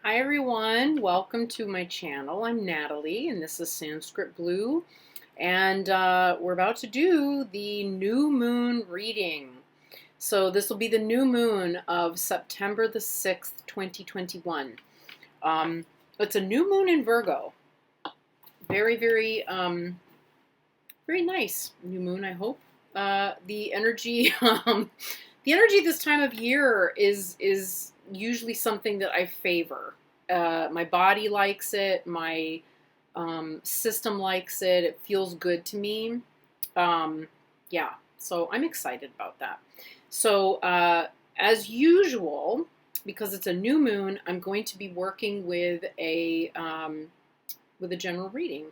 Hi everyone, welcome to my channel. I'm Natalie and this is Sanskrit Blue, and we're about to do the new moon reading. So this will be the new moon of September the 6th, 2021. It's a new moon in Virgo. Very, very, very nice new moon, I hope. The energy, the energy this time of year is usually something that I favor. My body likes it. My system likes it. It feels good to me. Yeah, so I'm excited about that. So as usual, because it's a new moon, I'm going to be working with a general reading.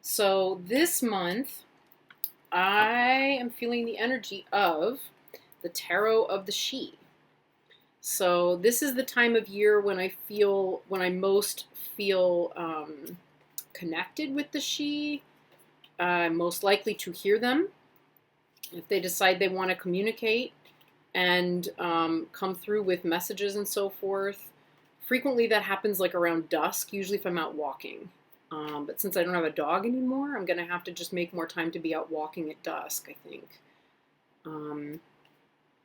So this month, I am feeling the energy of the Tarot of the Sidhe. So this is the time of year when I most feel connected with the Sidhe. I'm most likely to hear them if they decide they want to communicate and come through with messages and so forth. Frequently that happens like around dusk, usually if I'm out walking. But since I don't have a dog anymore, I'm going to have to just make more time to be out walking at dusk, I think.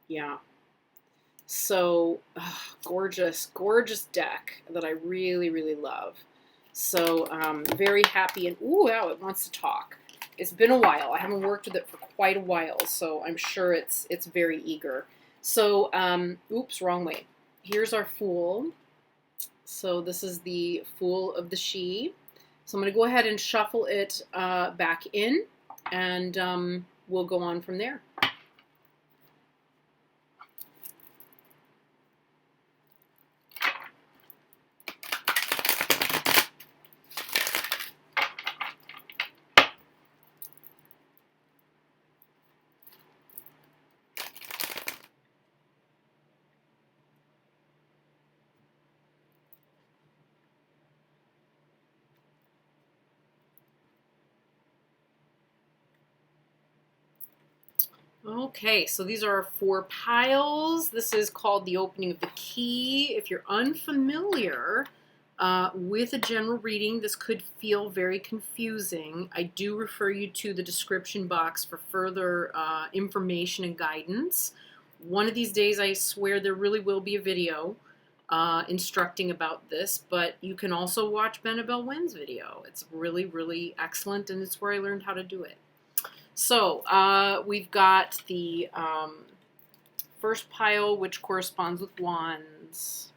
Yeah. So, gorgeous, gorgeous deck that I really, really love. So, very happy. And, ooh, wow, it wants to talk. It's been a while. I haven't worked with it for quite a while, so I'm sure it's very eager. So, oops, wrong way. Here's our Fool. So this is the Fool of the Sidhe. So I'm going to go ahead and shuffle it back in, and we'll go on from there. Okay, so these are our 4 piles. This is called the opening of the key. If you're unfamiliar with a general reading, this could feel very confusing. I do refer you to the description box for further information and guidance. One of these days, I swear there really will be a video instructing about this, but you can also watch Benebell Wen's video. It's really, really excellent, and it's where I learned how to do it. So we've got the first pile, which corresponds with wands.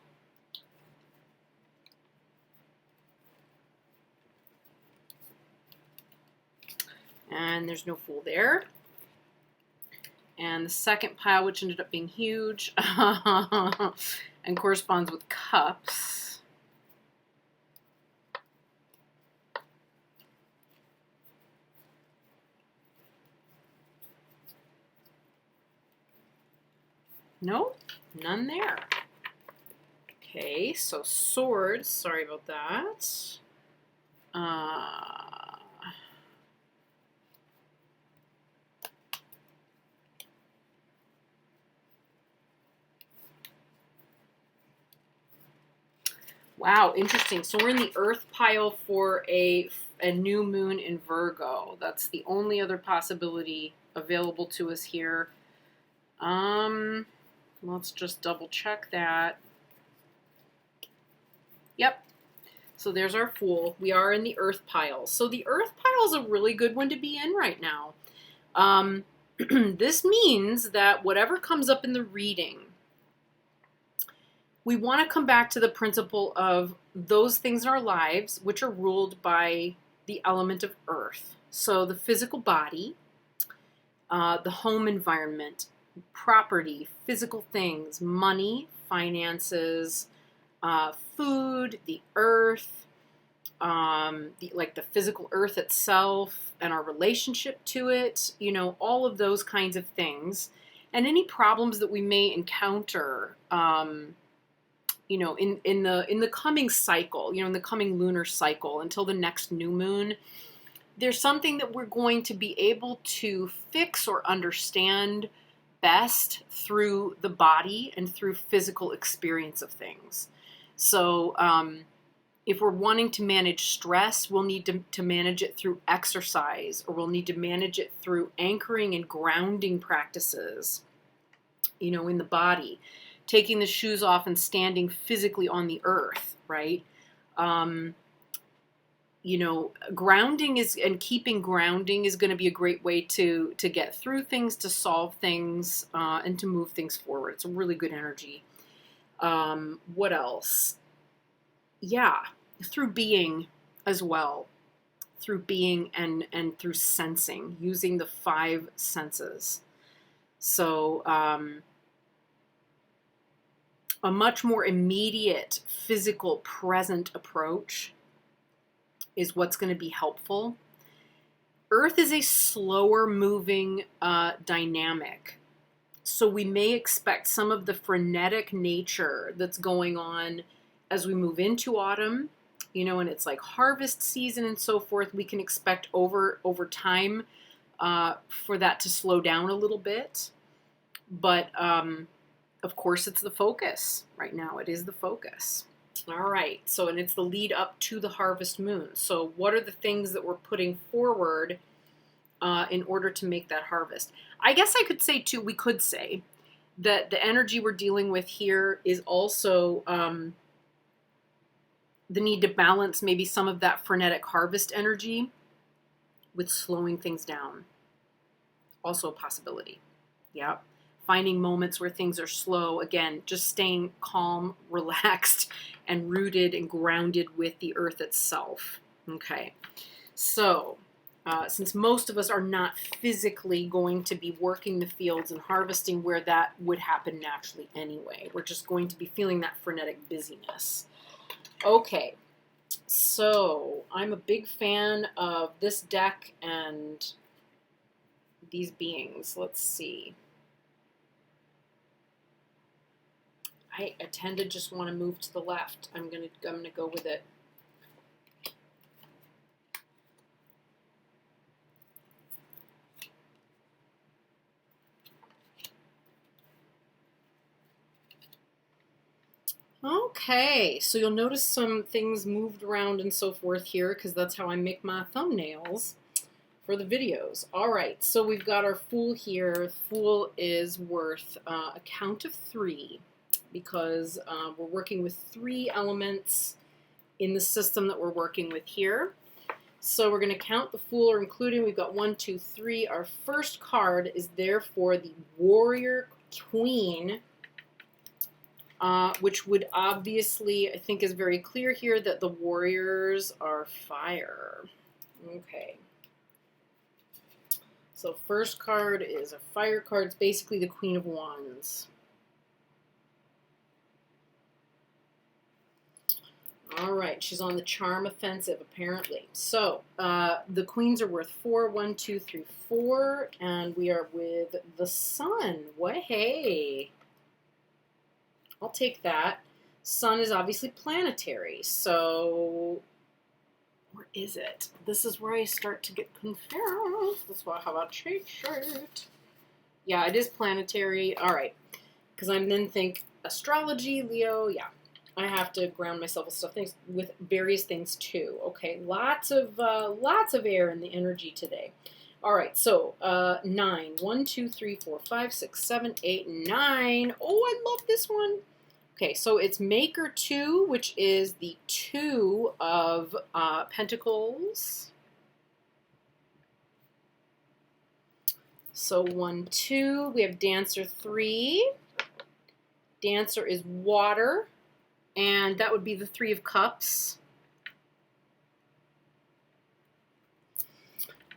And there's no Fool there. And the second pile, which ended up being huge, and corresponds with cups. Nope, none there. Okay, so swords, sorry about that. Wow, interesting. So we're in the earth pile for a new moon in Virgo. That's the only other possibility available to us here. Let's just double check that. Yep. So there's our Fool. We are in the earth pile. So the earth pile is a really good one to be in right now. This means that whatever comes up in the reading, we want to come back to the principle of those things in our lives which are ruled by the element of earth. So the physical body, the home environment, property, physical things, money, finances, food, the earth, like the physical earth itself and our relationship to it, you know, all of those kinds of things. And any problems that we may encounter, you know, in the coming cycle, you know, in the coming lunar cycle until the next new moon, there's something that we're going to be able to fix or understand best through the body and through physical experience of things. So if we're wanting to manage stress, we'll need to manage it through exercise, or we'll need to manage it through anchoring and grounding practices, you know, in the body, taking the shoes off and standing physically on the earth, right? You know, grounding is, and keeping grounding is going to be a great way to get through things, to solve things, and to move things forward. It's a really good energy. What else? Yeah, through being as well, through being and through sensing, using the 5 senses. So a much more immediate, physical, present approach is what's going to be helpful. Earth is a slower moving dynamic. So we may expect some of the frenetic nature that's going on as we move into autumn, you know, and it's like harvest season and so forth. We can expect over time for that to slow down a little bit. But of course, it's the focus right now. It is the focus. All right. So, and it's the lead up to the harvest moon. So what are the things that we're putting forward in order to make that harvest? I guess I could say too, we could say that the energy we're dealing with here is also the need to balance maybe some of that frenetic harvest energy with slowing things down. Also a possibility. Yeah. Finding moments where things are slow. Again, just staying calm, relaxed, and rooted and grounded with the earth itself. Okay. So, since most of us are not physically going to be working the fields and harvesting where that would happen naturally anyway, we're just going to be feeling that frenetic busyness. Okay. So, I'm a big fan of this deck and these beings. Let's see. I tend to just want to move to the left. I'm gonna go with it. Okay, so you'll notice some things moved around and so forth here because that's how I make my thumbnails for the videos. All right, so we've got our Fool here. Fool is worth a count of 3. Because we're working with 3 elements in the system that we're working with here. So we're going to count the Fool, or including, we've got 1, 2, 3. Our first card is therefore the Warrior Queen, which would obviously, I think is very clear here that the warriors are fire. Okay. So first card is a fire card. It's basically the Queen of Wands. All right, she's on the charm offensive, apparently. So, the queens are worth 4. 1, 2, 3, 4. And we are with the sun. Way. I'll take that. Sun is obviously planetary. So, where is it? This is where I start to get confused. That's why I have a cheat shirt. Yeah, it is planetary. All right. Because I then think astrology, Leo, yeah. I have to ground myself with stuff, with various things too. Okay, lots of air in the energy today. All right, so 9. 1, 2, 3, 4, 5, 6, 7, 8, 9. Oh, I love this one. Okay, so it's Maker 2, which is the 2 of Pentacles. So 1, 2. We have Dancer 3. Dancer is water. And that would be the 3 of Cups.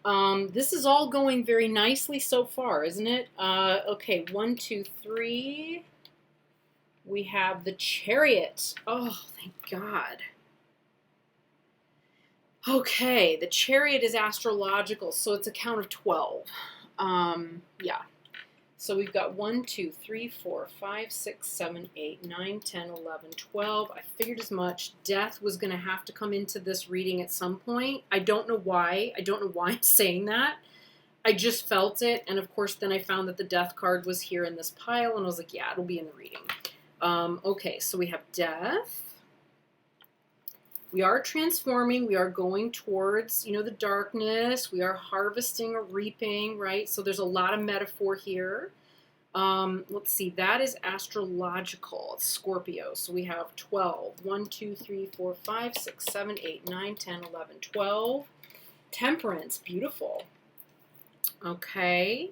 This is all going very nicely so far, isn't it? Okay, 1, 2, 3. We have the Chariot. Oh, thank God. Okay, the Chariot is astrological, so it's a count of 12. Yeah. So we've got 1, 2, 3, 4, 5, 6, 7, 8, 9, 10, 11, 12. I figured as much. Death was going to have to come into this reading at some point. I don't know why. I don't know why I'm saying that. I just felt it. And of course, then I found that the Death card was here in this pile. And I was like, yeah, it'll be in the reading. Okay, so we have Death. We are transforming. We are going towards, the darkness. We are harvesting or reaping, right? So there's a lot of metaphor here. Let's see. That is astrological. It's Scorpio. So we have 12. 1, 2, 3, 4, 5, 6, 7, 8, 9, 10, 11, 12. Temperance. Beautiful. Okay.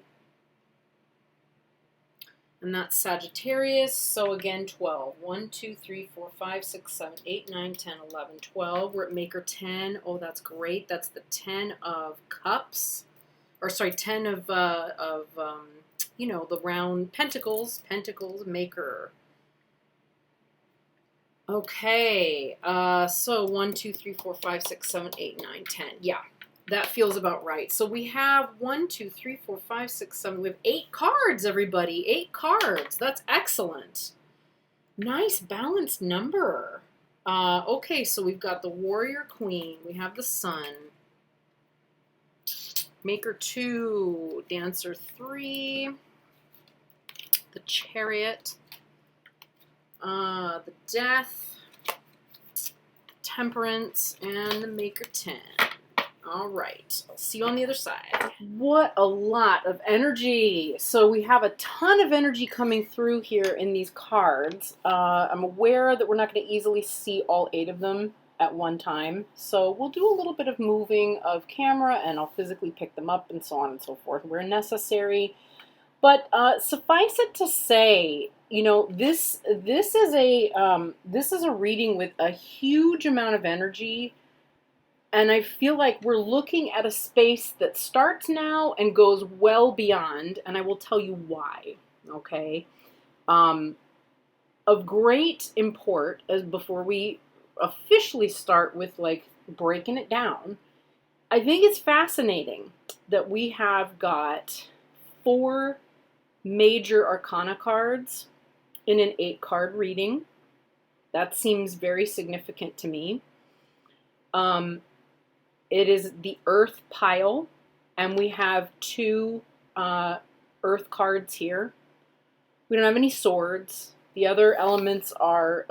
And that's Sagittarius, so again 12. 1, 2, 3, 4, 5, 6, 7, 8, 9, 10, 11, 12. We're at Maker 10. Oh, that's great. That's the 10 of Cups. Or sorry, 10 of the round Pentacles. Pentacles, Maker. Okay, so 1, 2, 3, 4, 5, 6, 7, 8, 9, 10. Yeah. That feels about right. So we have 1, 2, 3, 4, 5, 6, 7. We have 8 cards, everybody. 8 cards. That's excellent. Nice balanced number. Okay, so we've got the Warrior Queen. We have the Sun. Maker 2. Dancer 3. The Chariot. The Death. Temperance. And the Maker 10. All right, I'll see you on the other side. What a lot of energy. So we have a ton of energy coming through here in these cards. I'm aware that we're not going to easily see all 8 of them at one time. So we'll do a little bit of moving of camera and I'll physically pick them up and so on and so forth where necessary. But suffice it to say, this is a reading with a huge amount of energy. And I feel like we're looking at a space that starts now and goes well beyond, and I will tell you why, okay? Of great import, as before we officially start with, breaking it down, I think it's fascinating that we have got 4 major arcana cards in an 8-card reading. That seems very significant to me. It is the Earth pile, and we have 2 Earth cards here. We don't have any swords. The other elements are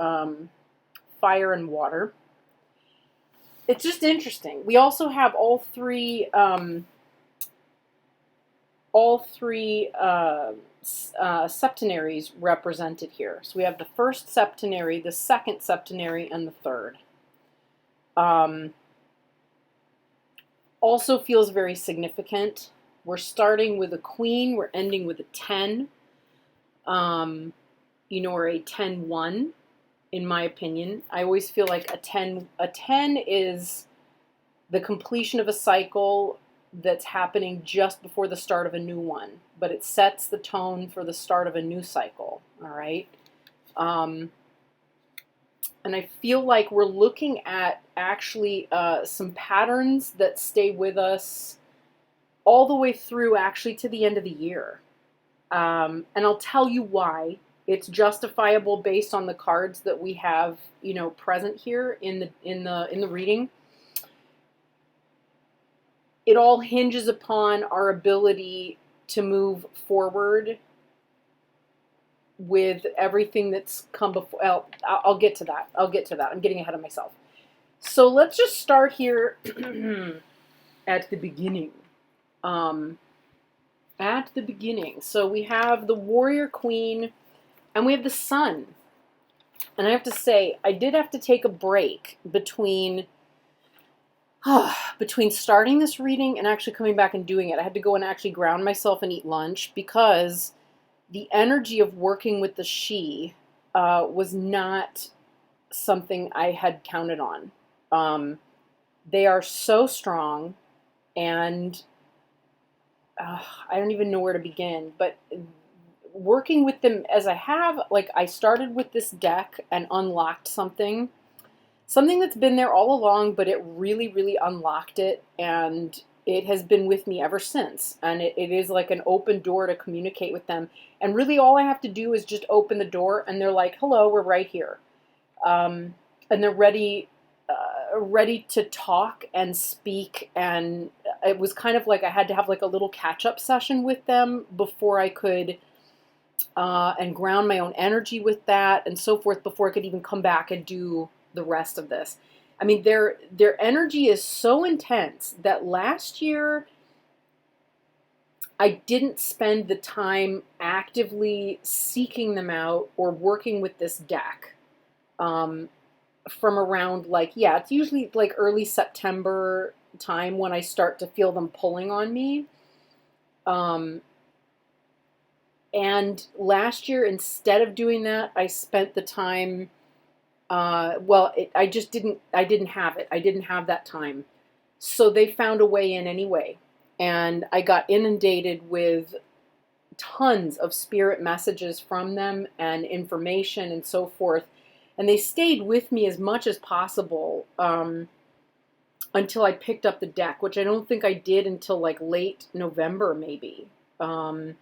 fire and water. It's just interesting. We also have all three septenaries represented here. So we have the first septenary, the second septenary, and the third. Also feels very significant. We're starting with a queen, we're ending with a 10. Or a 10-1, in my opinion. I always feel like a 10 is the completion of a cycle that's happening just before the start of a new one, but it sets the tone for the start of a new cycle, all right? And I feel like we're looking at actually some patterns that stay with us all the way through actually to the end of the year. And I'll tell you why. It's justifiable based on the cards that we have, present here in the reading. It all hinges upon our ability to move forward with everything that's come before. I'll get to that. I'm getting ahead of myself. So let's just start here at the beginning. So we have the Warrior Queen and we have the Sun. And I have to say, I did have to take a break between starting this reading and actually coming back and doing it. I had to go and actually ground myself and eat lunch because the energy of working with the she was not something I had counted on. They are so strong, and I don't even know where to begin, but working with them as I have, I started with this deck and unlocked something that's been there all along, but it really, really unlocked it, and it has been with me ever since. And it is like an open door to communicate with them. And really all I have to do is just open the door and they're like, hello, we're right here. And they're ready to talk and speak. And it was kind of like I had to have a little catch-up session with them before I could and ground my own energy with that and so forth before I could even come back and do the rest of this. I mean, their energy is so intense that last year I didn't spend the time actively seeking them out or working with this deck. From around, like, yeah, it's usually like early September time when I start to feel them pulling on me. And last year, instead of doing that, I spent the time, I didn't have it. I didn't have that time. So they found a way in anyway. And I got inundated with tons of spirit messages from them and information and so forth. And they stayed with me as much as possible until I picked up the deck, which I don't think I did until like late November, maybe. And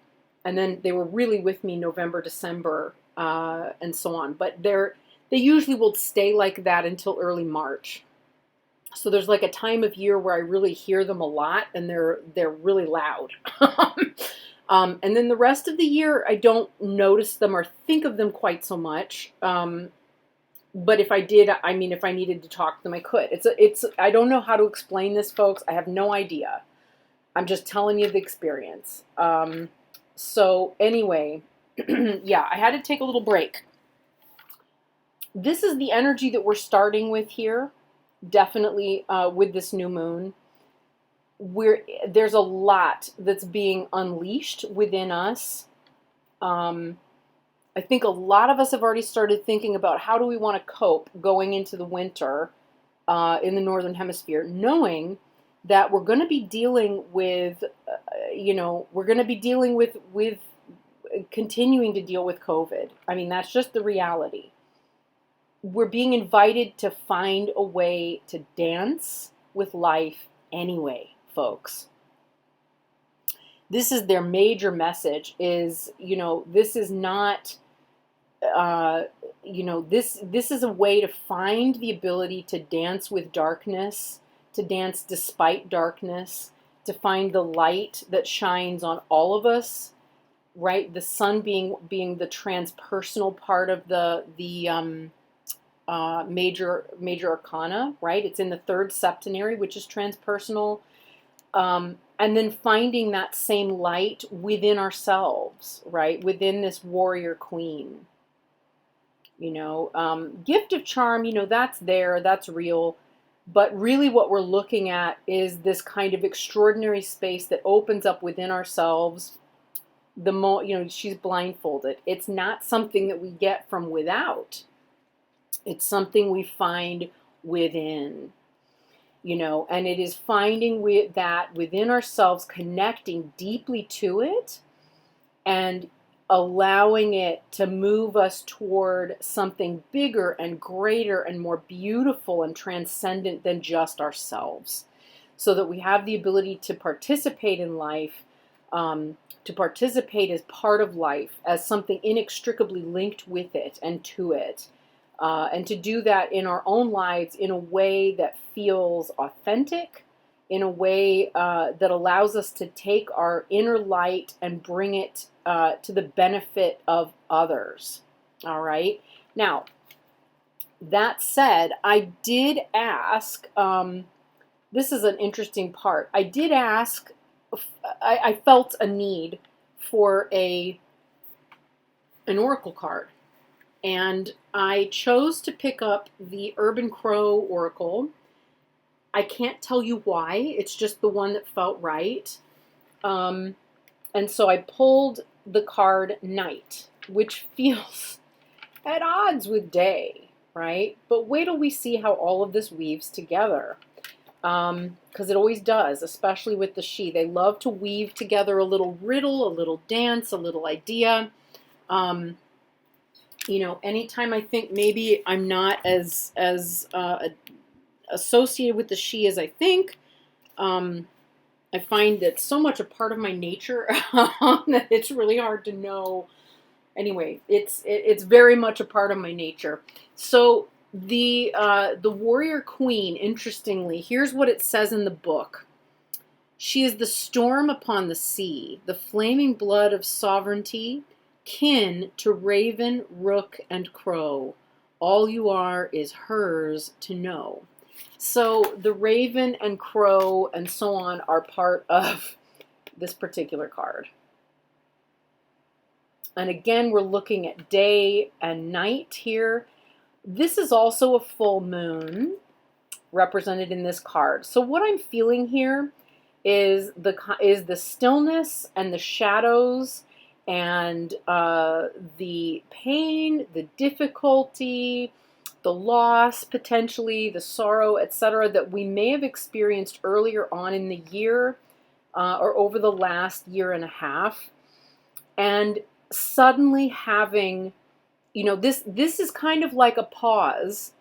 then they were really with me November, December, and so on. But they usually will stay like that until early March. So there's like a time of year where I really hear them a lot, and they're really loud. And then the rest of the year, I don't notice them or think of them quite so much. But if I did, I mean, if I needed to talk to them, I could. I don't know how to explain this, folks. I have no idea. I'm just telling you the experience. So anyway, yeah, I had to take a little break. This is the energy that we're starting with here, definitely with this new moon. There's a lot that's being unleashed within us. I think a lot of us have already started thinking about how do we want to cope going into the winter in the Northern Hemisphere, knowing that we're going to be dealing with, we're going to be dealing with continuing to deal with COVID. I mean, that's just the reality. We're being invited to find a way to dance with life anyway, folks. This is their major message is, this is not, this is a way to find the ability to dance with darkness, to dance despite darkness, to find the light that shines on all of us, right? The sun being the transpersonal part of the major arcana, right? It's in the third septenary, which is transpersonal. And then finding that same light within ourselves, right? Within this warrior queen. Gift of charm, that's there, that's real. But really what we're looking at is this kind of extraordinary space that opens up within ourselves. She's blindfolded. It's not something that we get from without. It's something we find within. And it is finding that within ourselves, connecting deeply to it and allowing it to move us toward something bigger and greater and more beautiful and transcendent than just ourselves, so that we have the ability to participate in life, to participate as part of life, as something inextricably linked with it and to it. And to do that in our own lives in a way that feels authentic, in a way that allows us to take our inner light and bring it to the benefit of others. All right. Now, that said, I did ask, this is an interesting part. I did ask, I felt a need for an oracle card. And I chose to pick up the Urban Crow Oracle. I can't tell you why. It's just the one that felt right. And so I pulled the card Night, which feels at odds with day, right? But wait till we see how all of this weaves together. Because it always does, especially with the Sidhe. They love to weave together a little riddle, a little dance, a little idea. Anytime I think maybe I'm not as associated with the Sidhe as I think, I find that so much a part of my nature that it's really hard to know. Anyway, it's very much a part of my nature. So the warrior queen, interestingly, here's what it says in the book. She is the storm upon the sea, the flaming blood of sovereignty, kin to raven, rook, and crow. All you are is hers to know. So the raven and crow and so on are part of this particular card. And again, we're looking at day and night here. This is also a full moon represented in this card. So what I'm feeling here is the stillness and the shadows and the pain, the difficulty, the loss, potentially, the sorrow, etc., that we may have experienced earlier on in the year or over the last year and a half. And suddenly having, this is kind of like a pause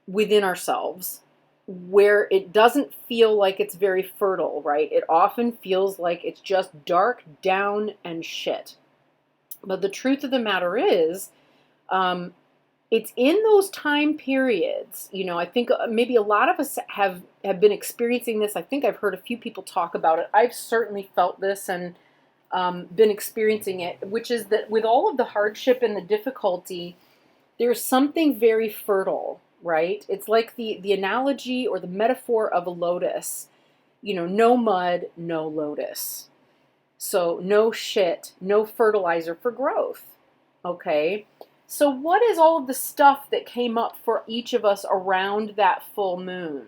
within ourselves where it doesn't feel like it's very fertile, right? It often feels like it's just dark, down, and shit. But the truth of the matter is, it's in those time periods, I think maybe a lot of us have been experiencing this. I think I've heard a few people talk about it. I've certainly felt this and been experiencing it, which is that with all of the hardship and the difficulty, there's something very fertile, right? It's like the analogy or the metaphor of a lotus. No mud, no lotus. So no shit, no fertilizer for growth, okay? So what is all of the stuff that came up for each of us around that full moon?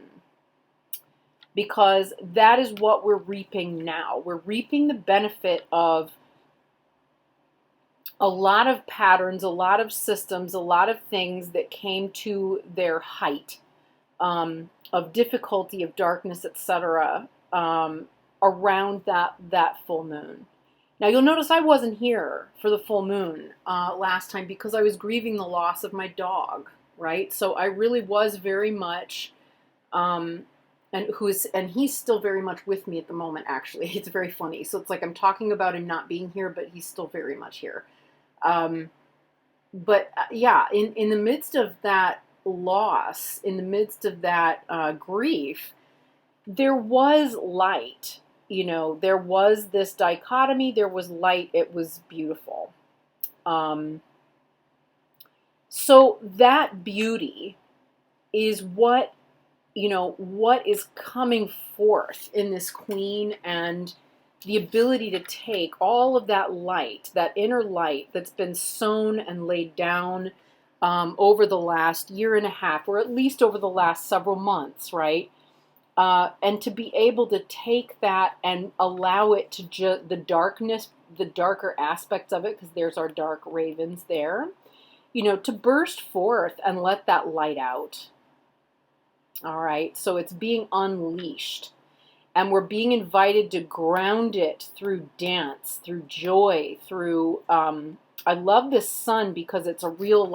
Because that is what we're reaping now. We're reaping the benefit of a lot of patterns, a lot of systems, a lot of things that came to their height of difficulty, of darkness, etc., around that full moon. Now you'll notice I wasn't here for the full moon last time because I was grieving the loss of my dog, right? So I really was very much, and he's still very much with me at the moment, actually. It's very funny. So it's like I'm talking about him not being here, but he's still very much here. Yeah, in the midst of that loss, in the midst of that grief, there was light. There was this dichotomy. There was light. It was beautiful. So that beauty is what is coming forth in this queen, and the ability to take all of that light, that inner light that's been sown and laid down over the last year and a half, or at least over the last several months, right? And to be able to take that and allow it to the darkness, the darker aspects of it, because there's our dark ravens there, to burst forth and let that light out. All right, so it's being unleashed. And we're being invited to ground it through dance, through joy, through, I love this sun because it's a real,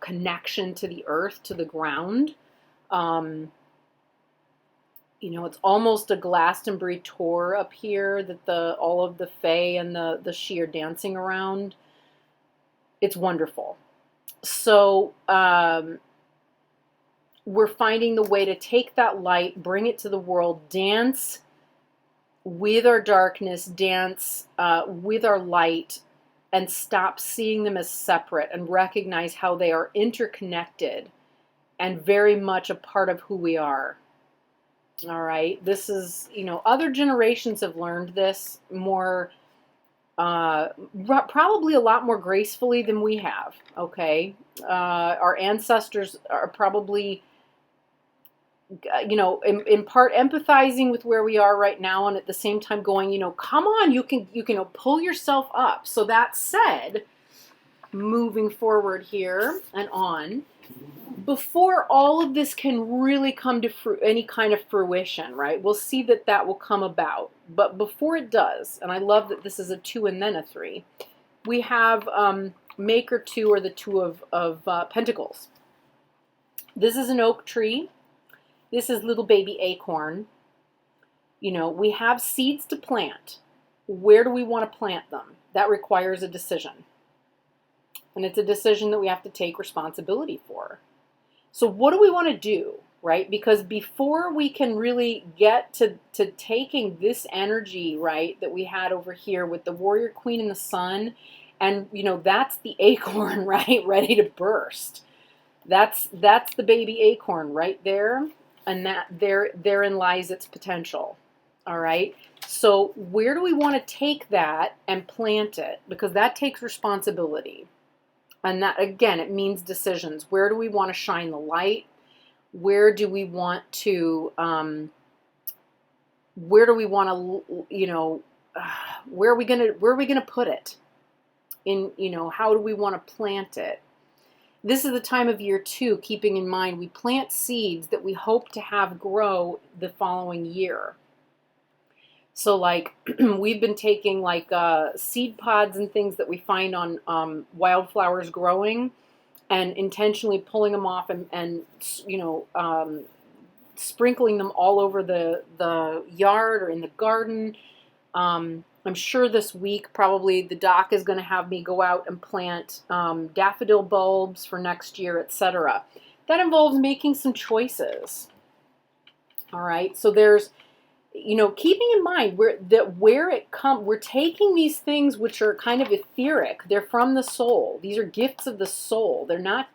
connection to the earth, to the ground. It's almost a Glastonbury tour up here that all of the Fae and the Sidhe are dancing around. It's wonderful. So we're finding the way to take that light, bring it to the world, dance with our darkness, dance with our light, and stop seeing them as separate and recognize how they are interconnected and very much a part of who we are. All right, this is, other generations have learned this more, probably a lot more gracefully than we have, okay? Our ancestors are probably, in part empathizing with where we are right now, and at the same time going, come on, you can pull yourself up. So that said, moving forward here and on, before all of this can really come to any kind of fruition, right? We'll see that will come about. But before it does, and I love that this is a 2 and then a 3, we have Maker 2, or the 2 of Pentacles. This is an oak tree. This is little baby acorn. We have seeds to plant. Where do we want to plant them? That requires a decision. And it's a decision that we have to take responsibility for. So what do we want to do, right? Because before we can really get to taking this energy, right, that we had over here with the warrior queen and the sun, and, that's the acorn, right, ready to burst. That's the baby acorn right there, and therein lies its potential. All right. So where do we want to take that and plant it? Because that takes responsibility. And that, again, it means decisions. Where do we want to shine the light? Where do we want to, where are we going to put it? How do we want to plant it? This is the time of year too, keeping in mind we plant seeds that we hope to have grow the following year. So like we've been taking like seed pods and things that we find on wildflowers growing, and intentionally pulling them off and sprinkling them all over the yard or in the garden. I'm sure this week probably the doc is going to have me go out and plant daffodil bulbs for next year, etc. That involves making some choices. All right, so there's, keeping in mind we're taking these things which are kind of etheric. They're from the soul. These are gifts of the soul. They're not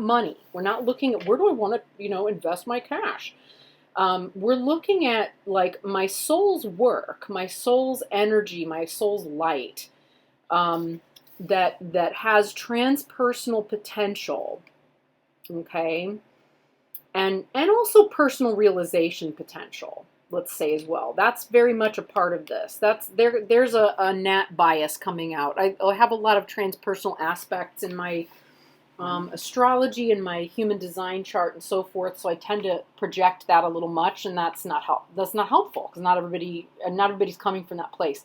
money. We're not looking at where do I want to, invest my cash. We're looking at like my soul's work, my soul's energy, my soul's light, that has transpersonal potential. Okay. And also personal realization potential, let's say, as well. That's very much a part of this. There's a nat bias coming out. I have a lot of transpersonal aspects in my astrology and my human design chart and so forth, so I tend to project that a little much, and that's not helpful because not everybody's coming from that place.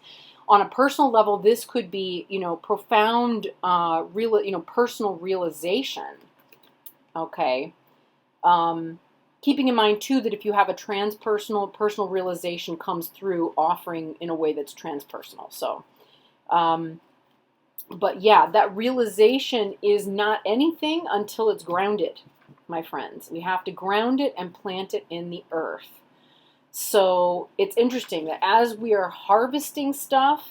On a personal level, this could be, profound personal realization. Okay. Keeping in mind, too, that if you have a personal realization comes through offering in a way that's transpersonal. So, but yeah, that realization is not anything until it's grounded, my friends. We have to ground it and plant it in the earth. So it's interesting that as we are harvesting stuff,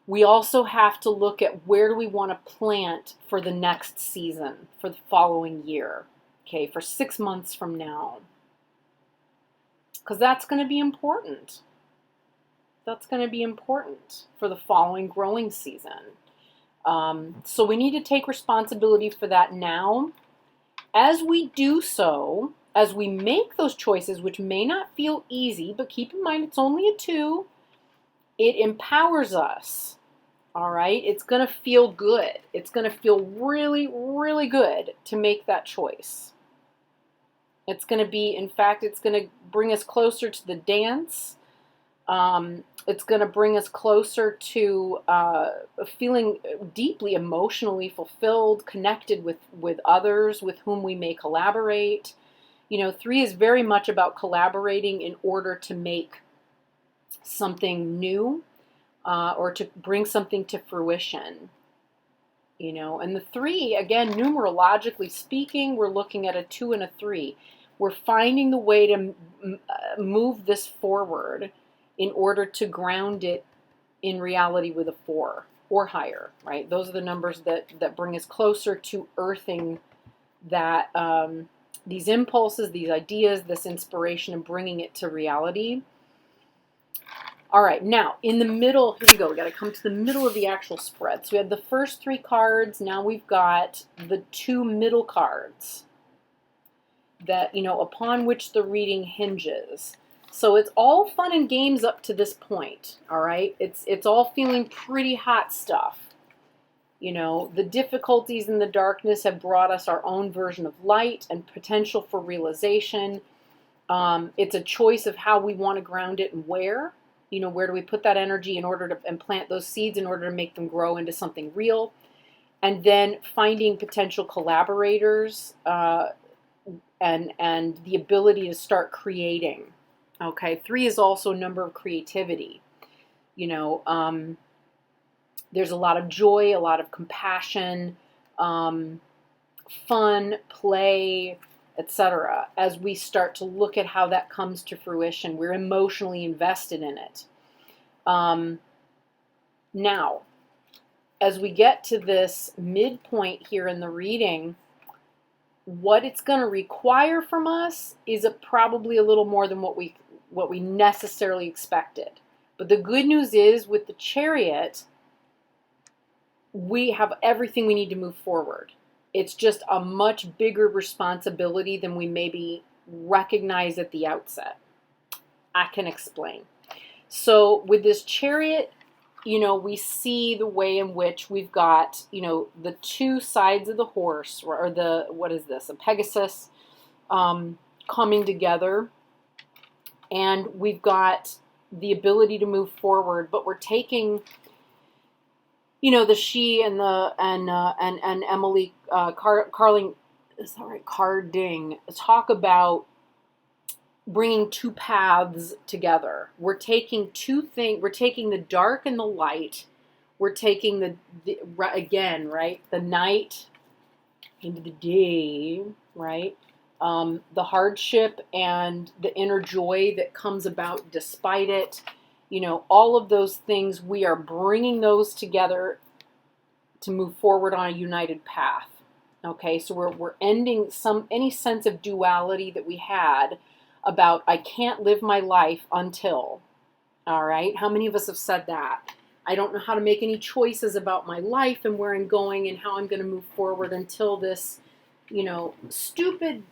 we also have to look at where do we want to plant for the next season, for the following year. Okay, for 6 months from now. Because that's going to be important. That's going to be important for the following growing season. So we need to take responsibility for that now. As we do so, as we make those choices, which may not feel easy, but keep in mind it's only a 2, it empowers us. All right? It's going to feel good. It's going to feel really, really good to make that choice. It's going to be, in fact, it's going to bring us closer to the dance. It's going to bring us closer to feeling deeply emotionally fulfilled, connected with others with whom we may collaborate. 3 is very much about collaborating in order to make something new or to bring something to fruition. And the 3, again, numerologically speaking, we're looking at a 2 and a 3. We're finding the way to move this forward in order to ground it in reality with a 4 or higher, right? Those are the numbers that bring us closer to earthing that these impulses, these ideas, this inspiration, and bringing it to reality. All right, now in the middle, here we go. We got to come to the middle of the actual spread. So we had the first 3 cards. Now we've got the 2 middle cards that, upon which the reading hinges. So it's all fun and games up to this point. All right, it's all feeling pretty hot stuff. The difficulties in the darkness have brought us our own version of light and potential for realization. It's a choice of how we want to ground it and where. Where do we put that energy in order to and plant those seeds in order to make them grow into something real? And then finding potential collaborators and the ability to start creating. Okay, 3 is also a number of creativity. There's a lot of joy, a lot of compassion, fun, play, etc. As we start to look at how that comes to fruition, we're emotionally invested in it. Now, as we get to this midpoint here in the reading, what it's going to require from us is probably a little more than what we necessarily expected. But the good news is, with the Chariot, we have everything we need to move forward. It's just a much bigger responsibility than we maybe recognize at the outset. I can explain. So with this Chariot, we see the way in which we've got, the two sides of the horse, or what is this, a Pegasus, coming together. And we've got the ability to move forward, but we're taking, the she and Emily Carling, is that right? Carding, talk about bringing two paths together. We're taking two things. We're taking the dark and the light. We're taking the again, right? The night into the day, right? The hardship and the inner joy that comes about despite it. All of those things, we are bringing those together to move forward on a united path. Okay, so we're ending any sense of duality that we had about, I can't live my life until. All right, how many of us have said that? I don't know how to make any choices about my life and where I'm going and how I'm going to move forward until this, stupid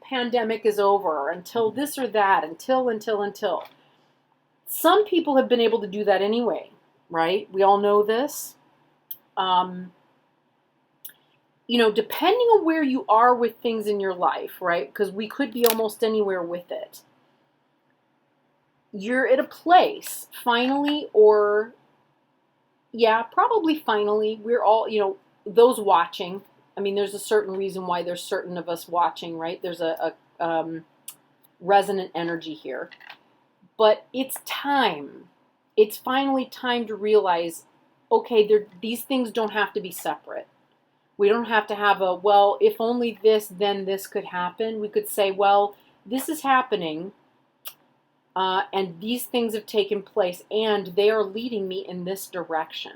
pandemic is over, until this or that, until. Some people have been able to do that anyway, right? We all know this. Depending on where you are with things in your life, right? Because we could be almost anywhere with it. You're at a place, finally, or, yeah, probably finally, we're all, those watching. I mean, there's a certain reason why there's certain of us watching, right? There's a resonant energy here. But it's time. It's finally time to realize, okay, these things don't have to be separate. We don't have to have well, if only this, then this could happen. We could say, well, this is happening, and these things have taken place, and they are leading me in this direction.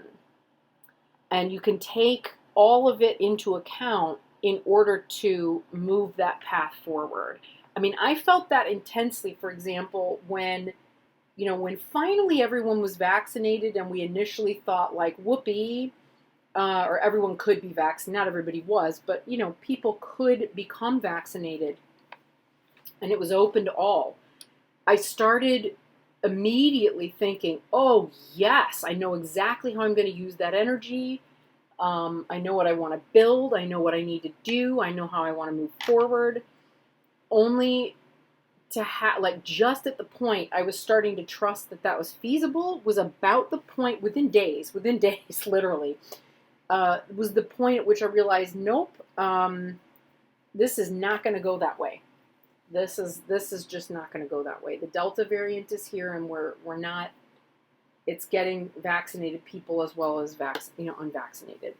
And you can take all of it into account in order to move that path forward. I mean, I felt that intensely, for example, when finally everyone was vaccinated, and we initially thought, like, whoopee, or everyone could be vaccinated. Not everybody was, but, people could become vaccinated, and it was open to all. I started immediately thinking, oh, yes, I know exactly how I'm going to use that energy. I know what I want to build. I know what I need to do. I know how I want to move forward. Only to just at the point I was starting to trust that was feasible was about the point within days, literally, was the point at which I realized, nope, this is not going to go that way. This is just not going to go that way. The Delta variant is here, and we're not. It's getting vaccinated people as well as unvaccinated.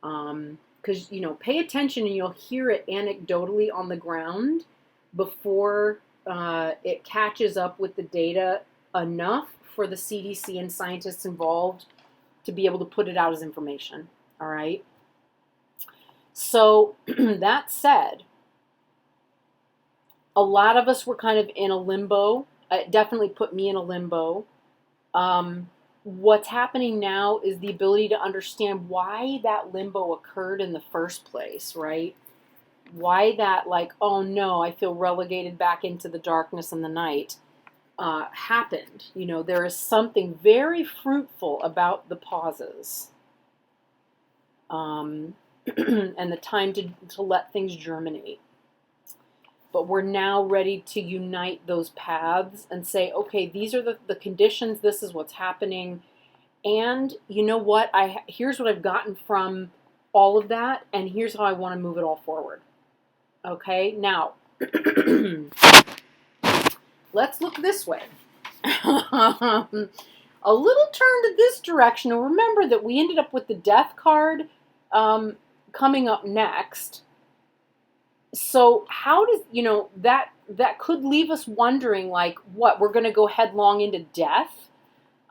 Because pay attention, and you'll hear it anecdotally on the ground before it catches up with the data enough for the CDC and scientists involved to be able to put it out as information. All right. So that said, a lot of us were kind of in a limbo. It definitely put me in a limbo. What's happening now is the ability to understand why that limbo occurred in the first place, right? Why that, like, oh no, I feel relegated back into the darkness and the night, happened. There is something very fruitful about the pauses, and the time to let things germinate. But we're now ready to unite those paths and say, okay, these are the conditions, this is what's happening, and you know what, here's what I've gotten from all of that, and here's how I want to move it all forward. Okay, now, let's look this way. A little turn to this direction, and remember that we ended up with the Death card coming up next. So how does, that could leave us wondering, like, what, we're going to go headlong into death?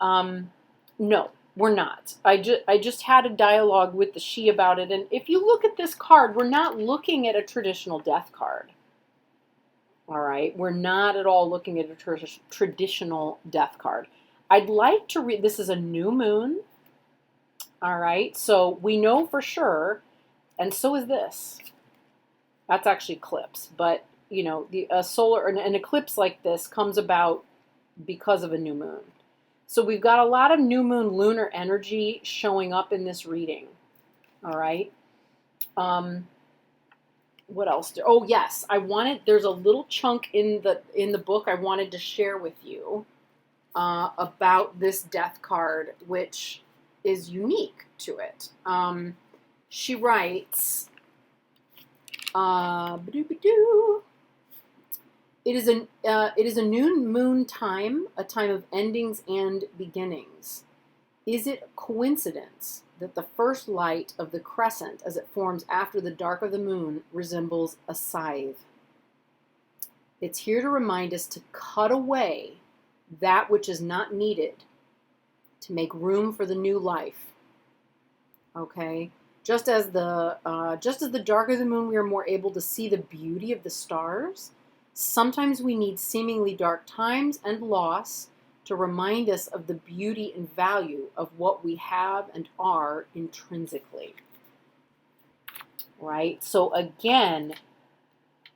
No, We're not. I just had a dialogue with the she about it, and if you look at this card, we're not looking at a traditional death card. All right, we're not at all looking at a traditional death card. I'd like to read, this is a new moon. All right, so we know for sure, and so is this. That's actually eclipse, but you know, an eclipse like this comes about because of a new moon. So we've got a lot of new moon lunar energy showing up in this reading. All right. What else? Oh yes, there's a little chunk in the book I wanted to share with you about this death card, which is unique to it. She writes, it is a new moon time, a time of endings and beginnings. Is it a coincidence that the first light of the crescent as it forms after the dark of the moon resembles a scythe? It's here to remind us to cut away that which is not needed to make room for the new life. Okay? Just as the darker the moon, we are more able to see the beauty of the stars. Sometimes we need seemingly dark times and loss to remind us of the beauty and value of what we have and are intrinsically. Right? So again,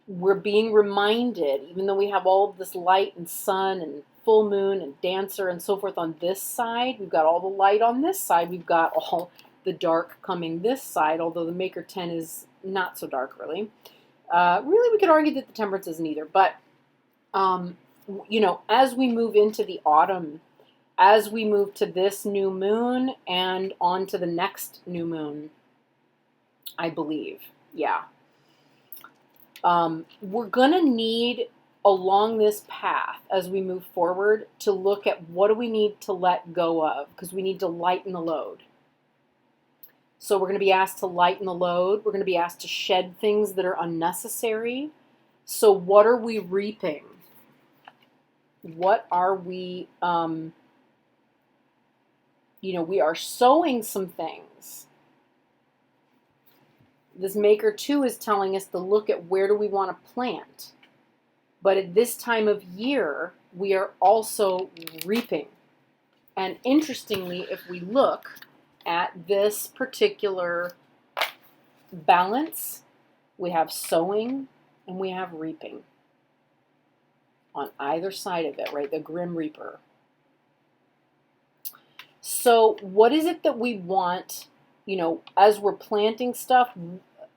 we're being reminded, even though we have all of this light and sun and full moon and dancer and so forth on this side, we've got all the light on this side, we've got all the dark coming this side, although the Maker 10 is not so dark really. Really, we could argue that the Temperance isn't either, but you know, as we move into the autumn, as we move to this new moon and on to the next new moon, I believe, yeah, we're gonna need along this path as we move forward to look at what do we need to let go of, because we need to lighten the load. So we're going to be asked to lighten the load. We're going to be asked to shed things that are unnecessary. So what are we reaping? What are we, you know, we are sowing some things. This Maker 2 is telling us to look at where do we want to plant. But at this time of year, we are also reaping. And interestingly, if we look at this particular balance, we have sowing and we have reaping on either side of it, right? The Grim Reaper. So what is it that we want, you know, as we're planting stuff,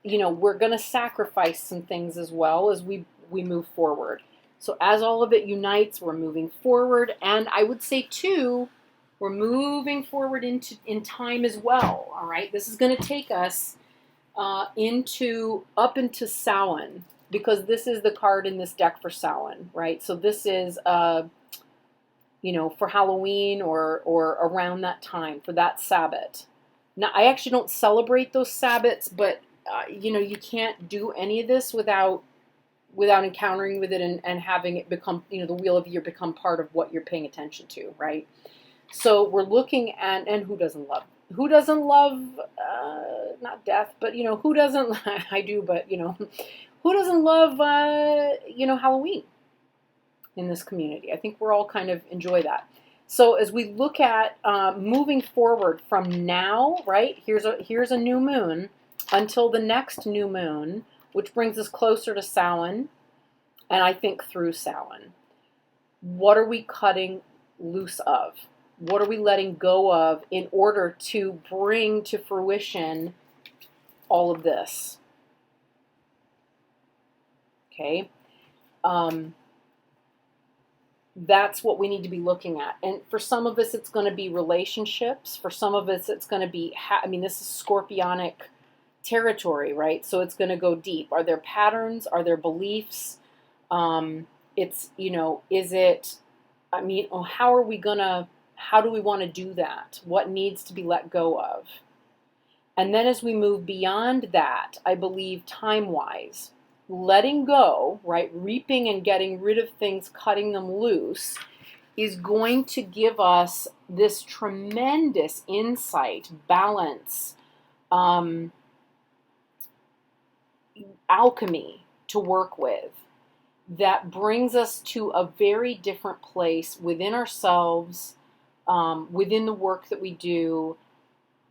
you know, we're going to sacrifice some things as well as we move forward. So as all of it unites, we're moving forward. And I would say too, we're moving forward in time as well, all right? This is going to take us up into Samhain, because this is the card in this deck for Samhain, right? So this is, you know, for Halloween or around that time, for that Sabbath. Now, I actually don't celebrate those Sabbats, but, you know, you can't do any of this without encountering with it and having it become, you know, the Wheel of the Year become part of what you're paying attention to, right? So we're looking at, and who doesn't love, not death, but, you know, who doesn't, I do, but, you know, who doesn't love, you know, Halloween in this community? I think we're all kind of enjoy that. So as we look at moving forward from now, right, here's a new moon until the next new moon, which brings us closer to Samhain, and I think through Samhain. What are we cutting loose of? What are we letting go of in order to bring to fruition all of this? Okay. That's what we need to be looking at. And for some of us, it's going to be relationships. For some of us, it's going to be, I mean, this is scorpionic territory, right? So it's going to go deep. Are there patterns? Are there beliefs? It's, you know, is it, I mean, how do we want to do that? What needs to be let go of? And then as we move beyond that, I believe time-wise, letting go, right, reaping and getting rid of things, cutting them loose, is going to give us this tremendous insight, balance, alchemy to work with that brings us to a very different place within ourselves, within the work that we do,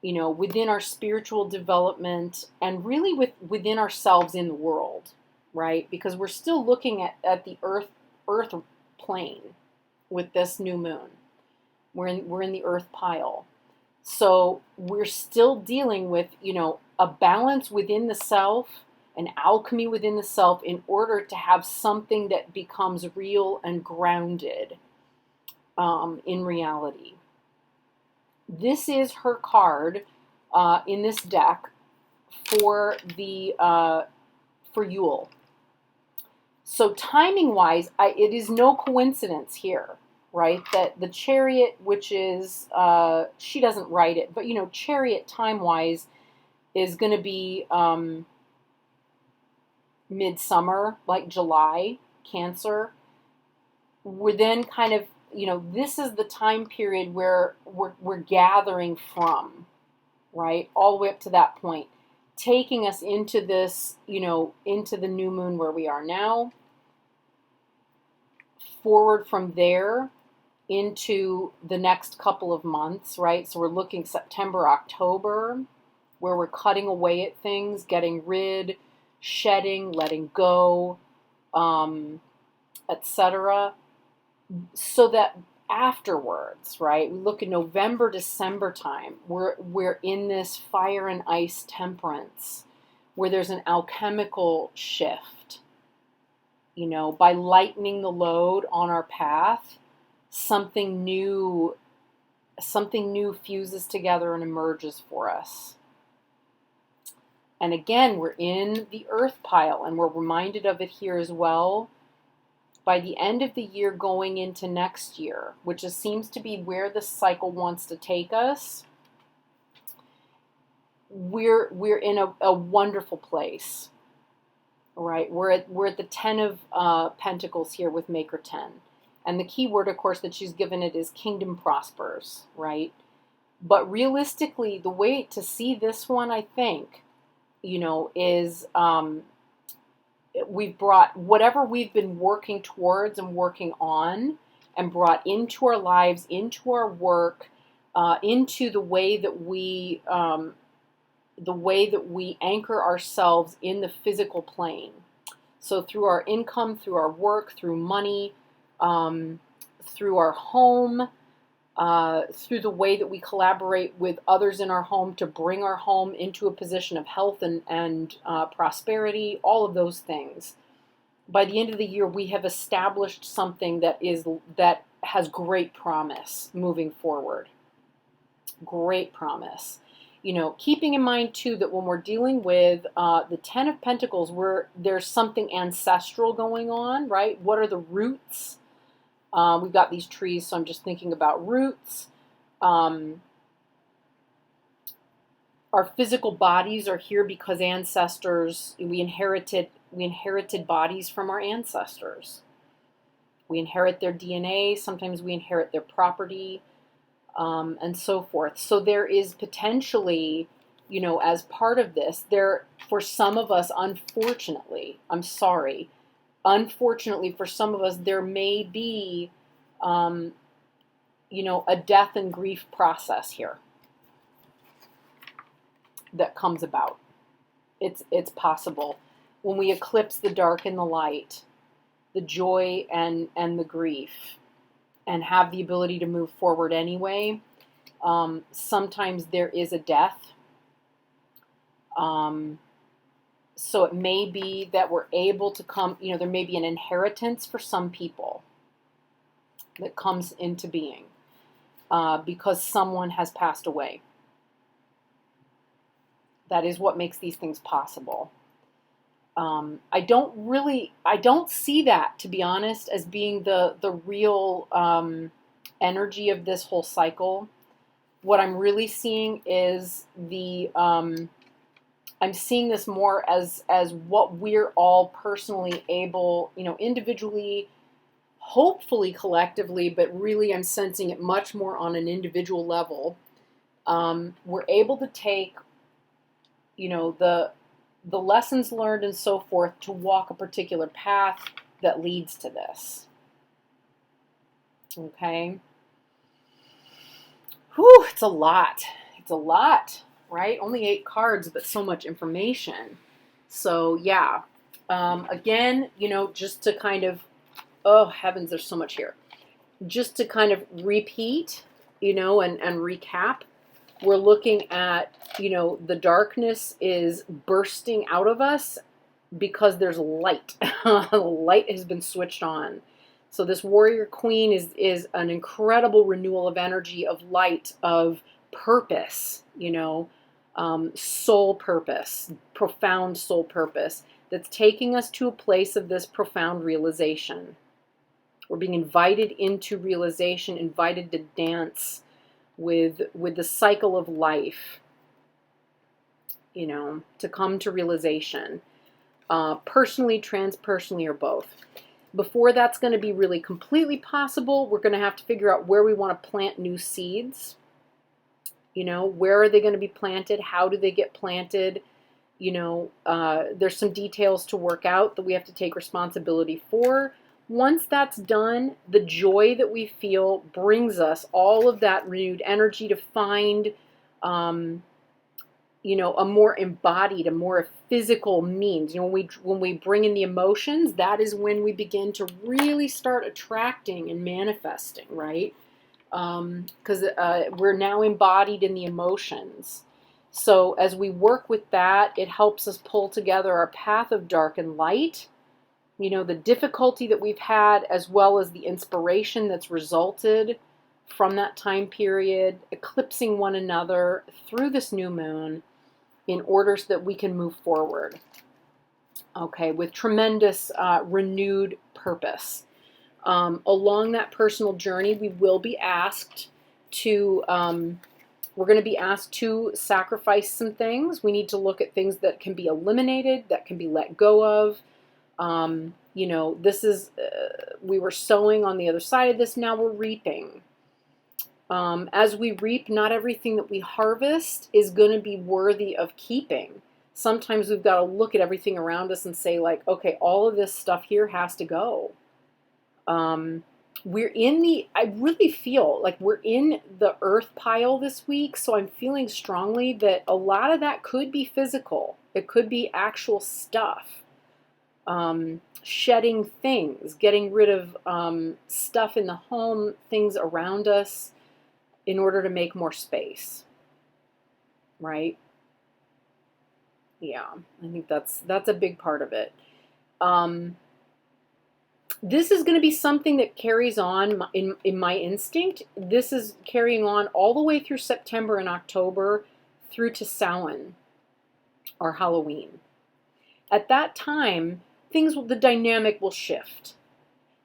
within our spiritual development, and really within ourselves in the world, right? Because we're still looking at the earth plane with this new moon. We're in the earth pile. So we're still dealing with, a balance within the self, an alchemy within the self, in order to have something that becomes real and grounded in reality. This is her card in this deck for Yule. So timing-wise, it is no coincidence here, right? That the Chariot, which is, she doesn't write it, but, Chariot time-wise is going to be midsummer, like July, Cancer. We're then kind of, this is the time period where we're gathering from, right? All the way up to that point, taking us into this, into the new moon where we are now, forward from there into the next couple of months, right? So we're looking September, October, where we're cutting away at things, getting rid, shedding, letting go, etc. So that afterwards, right? We look at November, December time. We're in this fire and ice temperance, where there's an alchemical shift. By lightening the load on our path, something new fuses together and emerges for us. And again, we're in the earth pile, and we're reminded of it here as well. By the end of the year going into next year, which seems to be where the cycle wants to take us, we're in a wonderful place, right? We're at the 10 of Pentacles here with Maker 10. And the key word, of course, that she's given it is kingdom prospers, right? But realistically, the way to see this one, I think, is we've brought whatever we've been working towards and working on and brought into our lives, into our work, into the way that we anchor ourselves in the physical plane. So through our income, through our work, through money, through our home, through the way that we collaborate with others in our home to bring our home into a position of health and prosperity, all of those things. By the end of the year, we have established something that has great promise moving forward. Great promise. Keeping in mind, too, that when we're dealing with the 10 of Pentacles, there's something ancestral going on, right? What are the roots? We've got these trees, so I'm just thinking about roots. Our physical bodies are here because ancestors, we inherited bodies from our ancestors. We inherit their DNA, sometimes we inherit their property, and so forth. So there is potentially, as part of this, for some of us, unfortunately, for some of us, there may be, a death and grief process here that comes about. It's possible. When we eclipse the dark and the light, the joy and the grief, and have the ability to move forward anyway, sometimes there is a death. So it may be that we're able to come, there may be an inheritance for some people that comes into being because someone has passed away. That is what makes these things possible. I don't see that, to be honest, as being the real energy of this whole cycle. What I'm really seeing is I'm seeing this more as what we're all personally able, individually, hopefully collectively, but really I'm sensing it much more on an individual level. We're able to take, you know, the lessons learned and so forth to walk a particular path that leads to this. Okay. Whew, it's a lot. It's a lot, right? Only 8 cards, but so much information. So yeah, again, you know, just to kind of, oh heavens, there's so much here. Just to kind of repeat, you know, and recap, we're looking at, you know, the darkness is bursting out of us because there's light. Light has been switched on. So this warrior queen is an incredible renewal of energy, of light, of purpose, you know, soul purpose, profound soul purpose that's taking us to a place of this profound realization. We're being invited into realization, invited to dance with the cycle of life, you know, to come to realization, personally, transpersonally, or both. Before that's going to be really completely possible, we're going to have to figure out where we want to plant new seeds. You know, where are they going to be planted? How do they get planted? You know, there's some details to work out that we have to take responsibility for. Once that's done, the joy that we feel brings us all of that renewed energy to find, you know, a more embodied, a more physical means. You know, when we bring in the emotions, that is when we begin to really start attracting and manifesting, right? Because we're now embodied in the emotions. So as we work with that, it helps us pull together our path of dark and light. You know, the difficulty that we've had, as well as the inspiration that's resulted from that time period, eclipsing one another through this new moon in order so that we can move forward, okay, with tremendous renewed purpose. Along that personal journey, we will be asked to, we're going to be asked to sacrifice some things. We need to look at things that can be eliminated, that can be let go of. You know, this is, we were sowing on the other side of this, now we're reaping. As we reap, not everything that we harvest is going to be worthy of keeping. Sometimes we've got to look at everything around us and say, like, okay, all of this stuff here has to go. We're in the, I really feel like we're in the earth pile this week, so I'm feeling strongly that a lot of that could be physical. It could be actual stuff. Shedding things, getting rid of stuff in the home, things around us in order to make more space, right? Yeah, I think that's a big part of it. This is going to be something that carries on in my instinct. This is carrying on all the way through September and October through to Samhain or Halloween. At that time, the dynamic will shift.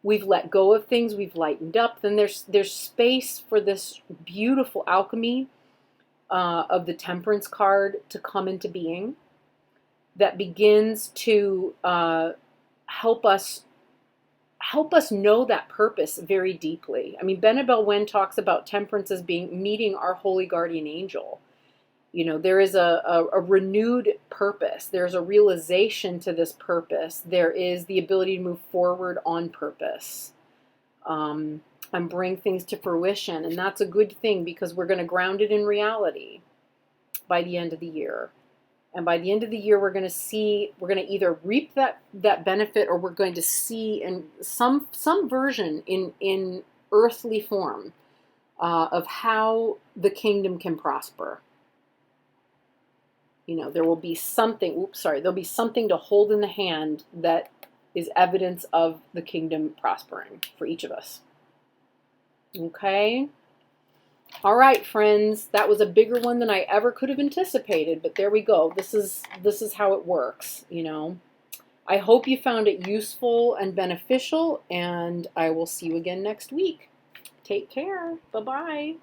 We've let go of things, we've lightened up. Then there's space for this beautiful alchemy of the Temperance card to come into being that begins to help us know that purpose very deeply. I mean, Benebell Wen talks about temperance as being meeting our holy guardian angel. You know, there is a renewed purpose. There's a realization to this purpose. There is the ability to move forward on purpose and bring things to fruition. And that's a good thing because we're going to ground it in reality by the end of the year. And by the end of the year, we're going to either reap that benefit, or we're going to see in some version in earthly form of how the kingdom can prosper. You know, there will be something, there'll be something to hold in the hand that is evidence of the kingdom prospering for each of us. Okay? All right, friends, that was a bigger one than I ever could have anticipated, but there we go. This is how it works, you know. I hope you found it useful and beneficial, and I will see you again next week. Take care. Bye-bye.